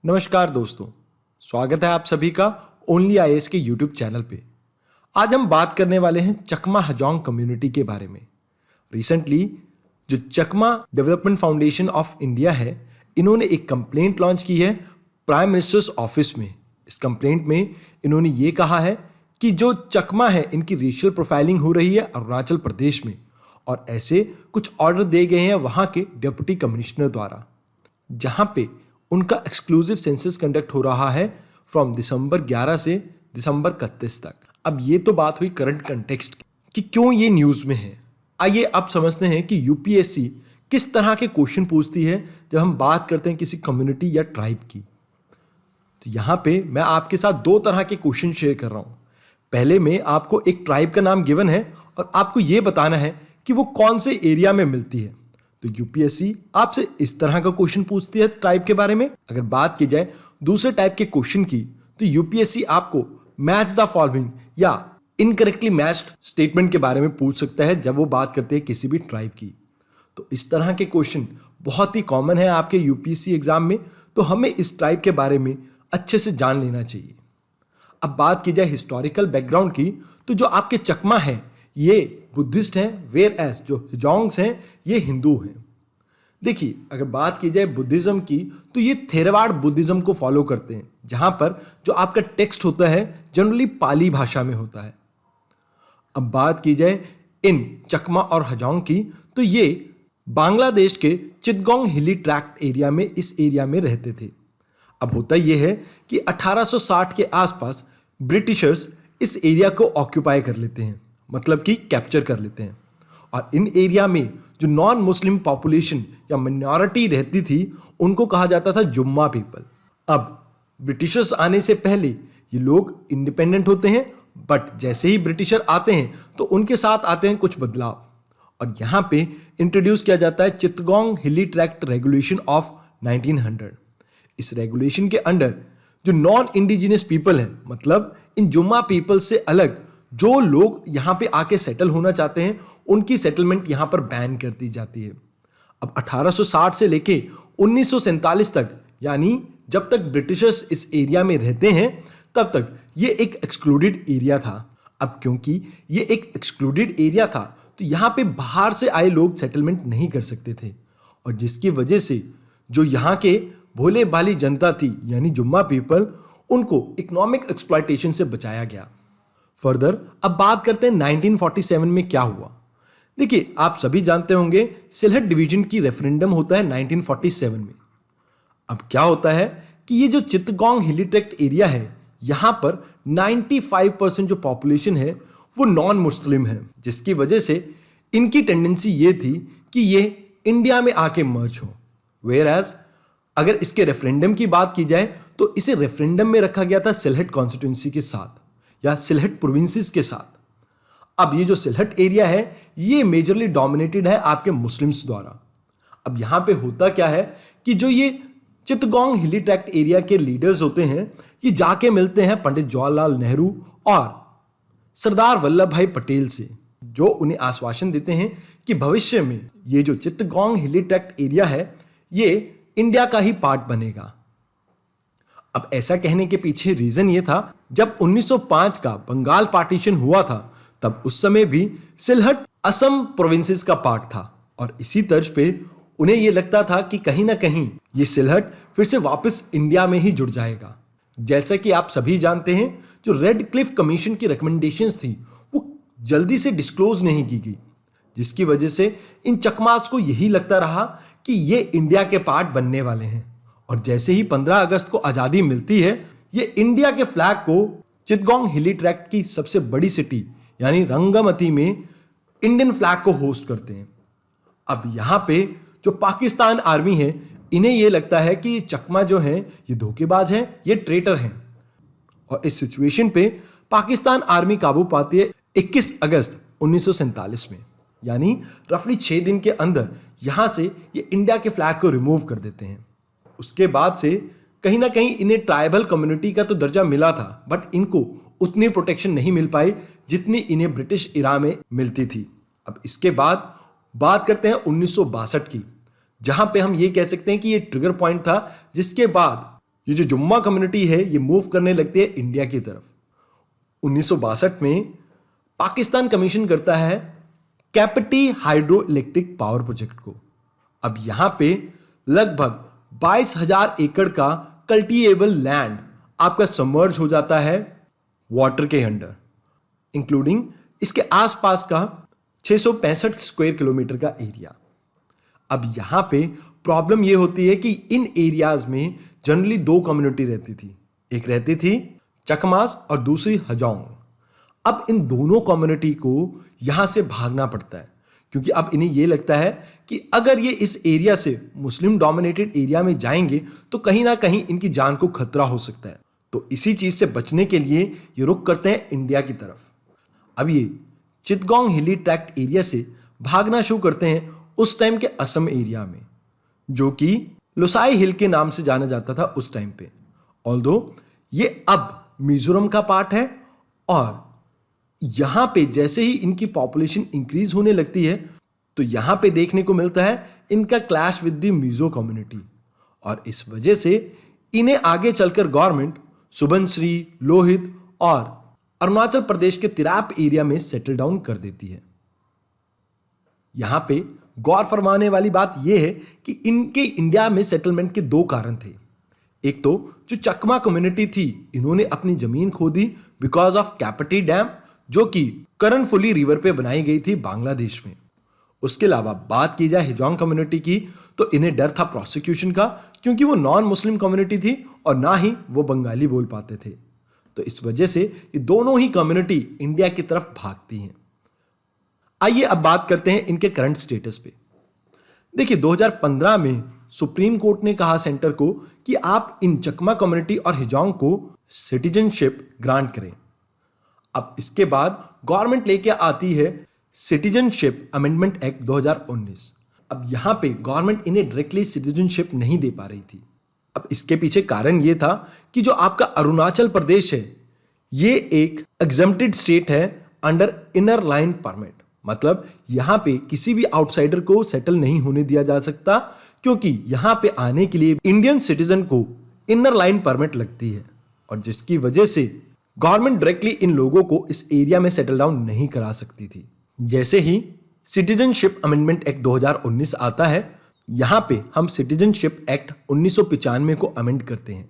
नमस्कार दोस्तों, स्वागत है आप सभी का ओनली आईएएस के यूट्यूब चैनल पे। आज हम बात करने वाले हैं चकमा हजोंग कम्युनिटी के बारे में। रिसेंटली जो चकमा डेवलपमेंट फाउंडेशन ऑफ इंडिया है, इन्होंने एक कंप्लेंट लॉन्च की है प्राइम मिनिस्टर्स ऑफिस में। इस कंप्लेंट में इन्होंने ये कहा है कि जो चकमा है इनकी रेशियल प्रोफाइलिंग हो रही है अरुणाचल प्रदेश में, और ऐसे कुछ ऑर्डर दिए गए हैं वहाँ के डिप्टी कमिश्नर द्वारा, जहाँ पे उनका एक्सक्लूसिव सेंसस कंडक्ट हो रहा है फ्रॉम दिसंबर 11 से दिसंबर 31 तक। अब ये तो बात हुई करंट कंटेक्स्ट कि क्यों ये न्यूज़ में है। आइए अब समझते हैं कि यूपीएससी किस तरह के क्वेश्चन पूछती है जब हम बात करते हैं किसी कम्युनिटी या ट्राइब की। तो यहाँ पे मैं आपके साथ दो तरह के क्वेश्चन शेयर कर रहा हूँ। पहले में आपको एक ट्राइब का नाम गिवन है और आपको ये बताना है कि वो कौन से एरिया में मिलती है। तो यूपीएससी आपसे इस तरह का क्वेश्चन पूछती है ट्राइब के बारे में। अगर बात की जाए दूसरे टाइप के क्वेश्चन की, तो यूपीएससी आपको मैच द फॉलोइंग या इनकरेक्टली मैच्ड स्टेटमेंट के बारे में पूछ सकता है जब वो बात करते हैं किसी भी ट्राइब की। तो इस तरह के क्वेश्चन बहुत ही कॉमन है आपके यूपीएससी एग्जाम में, तो हमें इस ट्राइब के बारे में अच्छे से जान लेना चाहिए। अब बात की जाए हिस्टोरिकल बैकग्राउंड की, तो जो आपके चकमा है ये बुद्धिस्ट हैं, वेयर एज जो हिजोंग्स हैं ये हिंदू हैं। देखिए, अगर बात की जाए बुद्धिज्म की, तो ये थेरवाड़ बुद्धिज्म को फॉलो करते हैं, जहां पर जो आपका टेक्स्ट होता है जनरली पाली भाषा में होता है। अब बात की जाए इन चकमा और हजोंग की, तो ये बांग्लादेश के चिटगोंग हिली ट्रैक्ट एरिया में इस एरिया में रहते थे। अब होता यह है कि 1860 के आसपास ब्रिटिशर्स इस एरिया को ऑक्यूपाई कर लेते हैं, मतलब कि कैप्चर कर लेते हैं, और इन एरिया में जो नॉन मुस्लिम पॉपुलेशन या मिनॉरिटी रहती थी उनको कहा जाता था जुम्मा पीपल। अब ब्रिटिशर्स आने से पहले ये लोग इंडिपेंडेंट होते हैं, बट जैसे ही ब्रिटिशर आते हैं तो उनके साथ आते हैं कुछ बदलाव, और यहाँ पे इंट्रोड्यूस किया जाता है चिटगोंग हिली ट्रैक्ट रेगुलेशन ऑफ 1900। इस रेगुलेशन के अंडर जो नॉन इंडिजिनस पीपल हैं, मतलब इन जुम्मा पीपल से अलग जो लोग यहाँ पे आके सेटल होना चाहते हैं, उनकी सेटलमेंट यहाँ पर बैन कर दी जाती है। अब 1860 से लेके 1947 तक, यानी जब तक ब्रिटिशर्स इस एरिया में रहते हैं तब तक ये एक एक्सक्लूडेड एरिया था। अब क्योंकि ये एक एक्सक्लूडेड एरिया था तो यहाँ पे बाहर से आए लोग सेटलमेंट नहीं कर सकते थे, और जिसकी वजह से जो यहाँ के भोले भाली जनता थी यानी जुम्मा पीपल, उनको इकोनॉमिक एक्सप्लॉयटेशन से बचाया गया। फर्दर अब बात करते हैं 1947 में क्या हुआ। देखिए, आप सभी जानते होंगे सिलहट डिवीजन की रेफरेंडम होता है 1947 में। अब क्या होता है कि ये जो चिटगोंग हिली ट्रैक्ट एरिया है, यहाँ पर 95% जो पॉपुलेशन है वो नॉन मुस्लिम है, जिसकी वजह से इनकी टेंडेंसी ये थी कि ये इंडिया में आके मर्ज हो। वेयर एज अगर इसके रेफरेंडम की बात की जाए तो इसे रेफरेंडम में रखा गया था सिलहट कॉन्स्टिट्यूंसी के साथ या सिलहट प्रोविंसेस के साथ। अब ये जो सिलहट एरिया है ये मेजरली डोमिनेटेड है आपके मुस्लिम्स द्वारा। अब यहाँ पे होता क्या है कि जो ये चिटगोंग हिली ट्रैक्ट एरिया के लीडर्स होते हैं, ये जाके मिलते हैं पंडित जवाहरलाल नेहरू और सरदार वल्लभ भाई पटेल से, जो उन्हें आश्वासन देते हैं कि भविष्य में ये जो चिटगोंग हिली ट्रैक्ट एरिया है ये इंडिया का ही पार्ट बनेगा। अब ऐसा कहने के पीछे रीजन ये था, जब 1905 का बंगाल पार्टीशन हुआ था तब उस समय भी सिलहट असम प्रोविंसेस का पार्ट था, और इसी तर्ज पे उन्हें यह लगता था कि कहीं ना कहीं ये सिलहट फिर से वापस इंडिया में ही जुड़ जाएगा। जैसा कि आप सभी जानते हैं, जो रेड क्लिफ कमीशन की रिकमेंडेशंस थी वो जल्दी से डिस्क्लोज नहीं की गई, जिसकी वजह से इन चकमास को यही लगता रहा कि ये इंडिया के पार्ट बनने वाले हैं। और जैसे ही 15 अगस्त को आज़ादी मिलती है, ये इंडिया के फ्लैग को चिटगोंग हिली ट्रैक्ट की सबसे बड़ी सिटी यानी रंगामती में इंडियन फ्लैग को होस्ट करते हैं। अब यहाँ पे जो पाकिस्तान आर्मी है, इन्हें ये लगता है कि चकमा जो है ये धोखेबाज हैं, ये ट्रेटर हैं, और इस सिचुएशन पे पाकिस्तान आर्मी काबू पाती है 21 अगस्त 1947 में, यानी रफली 6 दिन के अंदर यहाँ से ये इंडिया के फ्लैग को रिमूव कर देते हैं। उसके बाद से कहीं ना कहीं इन्हें ट्राइबल कम्युनिटी का तो दर्जा मिला था, बट इनको उतनी प्रोटेक्शन नहीं मिल पाई जितनी इन्हें ब्रिटिश इरा में मिलती थी। अब इसके बाद बात करते हैं 1962 की, जहां पे हम ये कह सकते हैं कि ये ट्रिगर पॉइंट था जिसके बाद ये जो जुम्मा कम्युनिटी है ये मूव करने लगती है इंडिया की तरफ। 1962 में पाकिस्तान कमीशन करता है कैपिटी हाइड्रो इलेक्ट्रिक पावर प्रोजेक्ट को। अब यहां पे लगभग 22,000 एकड़ का कल्टीएबल लैंड आपका सबमर्ज हो जाता है वाटर के अंडर, इंक्लूडिंग इसके आसपास का 665 स्क्वायर किलोमीटर का एरिया। अब यहां पे प्रॉब्लम यह होती है कि इन एरियाज में जनरली दो कम्युनिटी रहती थी, एक रहती थी चकमास और दूसरी हजोंग। अब इन दोनों कम्युनिटी को यहां से भागना पड़ता है क्योंकि अब इन्हें यह लगता है कि अगर ये इस एरिया से मुस्लिम डोमिनेटेड एरिया में जाएंगे तो कहीं ना कहीं इनकी जान को खतरा हो सकता है। तो इसी चीज से बचने के लिए ये रुख करते हैं इंडिया की तरफ। अब ये चिटगोंग हिली ट्रैक्ट एरिया से भागना शुरू करते हैं उस टाइम के असम एरिया में, जो कि लोसाई हिल के नाम से जाना जाता था उस टाइम पे। ऑल्दो ये अब मिजोरम का पार्ट है और यहां पे जैसे ही इनकी पॉपुलेशन इंक्रीज होने लगती है तो यहां पे देखने को मिलता है इनका clash with the Mizo community, और इस वजह से इन्हें आगे चलकर गवर्नमेंट सुबनसिरी, लोहित और अरुणाचल प्रदेश के तिराप एरिया में सेटल डाउन कर देती है। यहां पे गौर फरमाने वाली बात यह है कि इनके इंडिया में सेटलमेंट के दो कारण थे। एक तो जो चकमा कम्युनिटी थी, इन्होंने अपनी जमीन खो दी बिकॉज ऑफ कैपिटी डैम, जो कि करनफुली रिवर पे बनाई गई थी बांग्लादेश में। उसके अलावा बात की जाए हिजोंग कम्युनिटी की तो इन्हें डर था प्रोसिक्यूशन का, क्योंकि वो नॉन मुस्लिम कम्युनिटी थी और ना ही वो बंगाली बोल पाते थे। तो इस वजह से ये दोनों ही कम्युनिटी इंडिया की तरफ भागती हैं। आइए अब बात करते हैं इनके करंट स्टेटस पे। देखिए 2015 में सुप्रीम कोर्ट ने कहा सेंटर को कि आप इन चकमा कम्युनिटी और हिजोंग को सिटीजनशिप ग्रांट करें। अब इसके बाद गवर्नमेंट लेके आती है सिटीजनशिप अमेंडमेंट एक्ट 2019। अब यहां पे गवर्नमेंट इन्हें डायरेक्टली सिटीजनशिप नहीं दे पा रही थी। अब इसके पीछे कारण यह था कि जो आपका अरुणाचल प्रदेश है ये एक एग्जम्प्टेड स्टेट है अंडर इनर लाइन परमिट, मतलब यहां पे किसी भी आउटसाइडर को सेटल नहीं होने दिया जा सकता, क्योंकि यहां पे आने के लिए इंडियन सिटीजन को इनर लाइन परमिट लगती है, और जिसकी वजह से गवर्नमेंट डायरेक्टली इन लोगों को इस एरिया में सेटल डाउन नहीं करा सकती थी। जैसे ही सिटीजनशिप अमेंडमेंट एक्ट 2019 आता है, यहां पे हम सिटीजनशिप एक्ट 1995 को अमेंड करते हैं,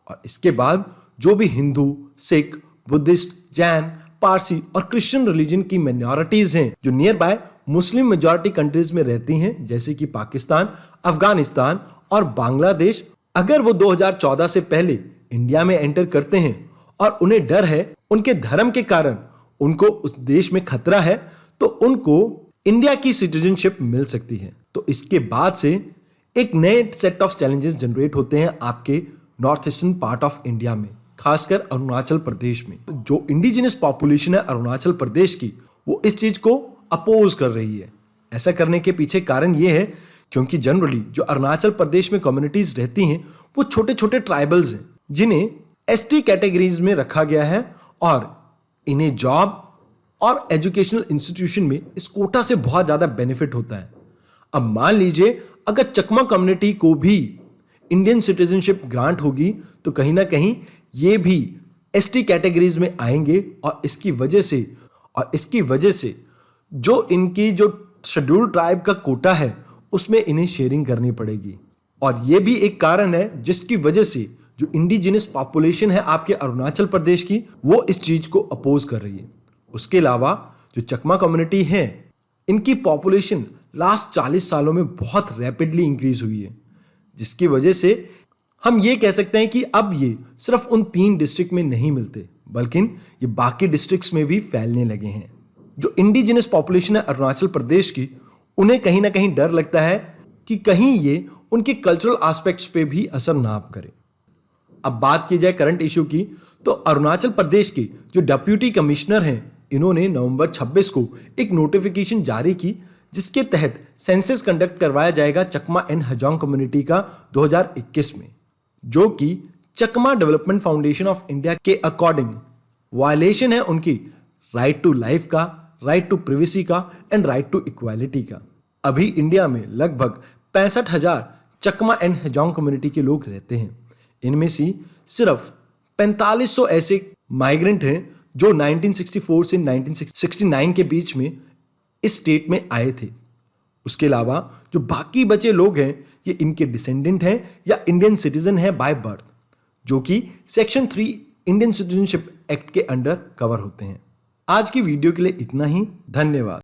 और इसके बाद जो भी हिंदू, सिख, बुद्धिस्ट, जैन, पारसी और क्रिश्चियन रिलीजन की माइनॉरिटीज हैं जो near by Muslim majority countries में रहती हैं, जैसे कि पाकिस्तान, अफगानिस्तान और बांग्लादेश, अगर वो 2014 से पहले इंडिया में एंटर करते हैं और उन्हें डर है उनके धर्म के कारण उनको उस देश में खतरा है, तो उनको इंडिया की सिटीजनशिप मिल सकती है। तो इसके बाद से एक नए सेट ऑफ चैलेंजेस जनरेट होते हैं आपके north eastern part of India में, खासकर अरुणाचल प्रदेश में। जो इंडिजिनस पॉपुलेशन है अरुणाचल प्रदेश की, वो इस चीज को अपोज कर रही है। ऐसा करने के पीछे कारण ये है क्योंकि जनरली जो अरुणाचल प्रदेश में कम्युनिटीज रहती हैं वो छोटे छोटे ट्राइबल्स हैं जिन्हें एसटी कैटेगरीज में रखा गया है, और इन्हें जॉब और एजुकेशनल इंस्टीट्यूशन में इस कोटा से बहुत ज्यादा बेनिफिट होता है। अब मान लीजिए अगर चकमा कम्युनिटी को भी इंडियन सिटीजनशिप ग्रांट होगी तो कहीं ना कहीं ये भी एसटी कैटेगरीज में आएंगे, और इसकी वजह से जो इनकी जो शेड्यूल्ड ट्राइब का कोटा है उसमें इन्हें शेयरिंग करनी पड़ेगी। और ये भी एक कारण है जिसकी वजह से जो इंडिजिनस पॉपुलेशन है आपके अरुणाचल प्रदेश की, वो इस चीज को अपोज कर रही है। उसके अलावा जो चकमा कम्युनिटी है, इनकी पॉपुलेशन लास्ट 40 सालों में बहुत रैपिडली इंक्रीज हुई है, जिसकी वजह से हम ये कह सकते हैं कि अब ये सिर्फ उन 3 डिस्ट्रिक्ट में नहीं मिलते, बल्कि ये बाकी डिस्ट्रिक्ट्स में भी फैलने लगे हैं। जो इंडिजिनस पॉपुलेशन है अरुणाचल प्रदेश की, उन्हें कहीं ना कहीं डर लगता है कि कहीं ये उनके कल्चरल एस्पेक्ट्स पे भी असर ना करे। अब बात की जाए करंट इशू की, तो अरुणाचल प्रदेश के जो डिप्यूटी कमिश्नर हैं, इन्होंने नवंबर 26 को एक नोटिफिकेशन जारी की जिसके तहत सेंसस कंडक्ट करवाया जाएगा चकमा एंड हजोंग कम्युनिटी का 2021 में, जो कि चकमा डेवलपमेंट फाउंडेशन ऑफ इंडिया के अकॉर्डिंग वायलेशन है उनकी राइट टू लाइफ का, राइट टू प्रिवेसी का एंड राइट टू इक्वालिटी का। अभी इंडिया में लगभग 65,000 चकमा एंड हजोंग कम्युनिटी के लोग रहते हैं। इनमें से सिर्फ 4500 ऐसे माइग्रेंट हैं जो 1964 से 1969 के बीच में इस स्टेट में आए थे। उसके अलावा जो बाकी बचे लोग हैं ये इनके डिसेंडेंट हैं या इंडियन सिटीजन हैं बाय बर्थ, जो कि सेक्शन 3 इंडियन सिटीजनशिप एक्ट के अंडर कवर होते हैं। आज की वीडियो के लिए इतना ही। धन्यवाद।